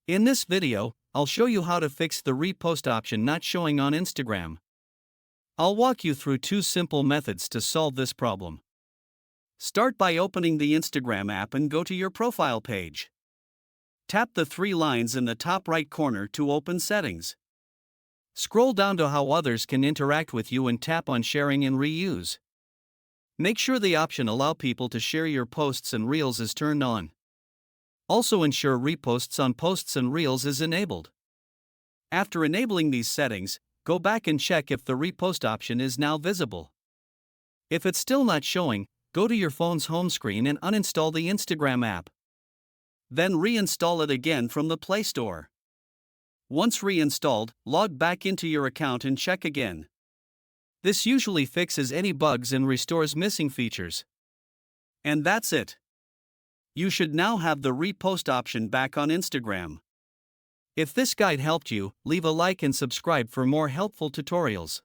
In this video, I'll show you how to fix the repost option not showing on Instagram. I'll walk you through two simple methods to solve this problem. Start by opening the Instagram app and go to your profile page. Tap the three lines in the top right corner to open Settings. Scroll down to How others can interact with you and tap on Sharing and Reuse. Make sure the option Allow people to share your posts and reels is turned on. Also ensure reposts on posts and reels is enabled. After enabling these settings, go back and check if the repost option is now visible. If it's still not showing, go to your phone's home screen and uninstall the Instagram app. Then reinstall it again from the Play Store. Once reinstalled, log back into your account and check again. This usually fixes any bugs and restores missing features. And that's it. You should now have the repost option back on Instagram. If this guide helped you, leave a like and subscribe for more helpful tutorials.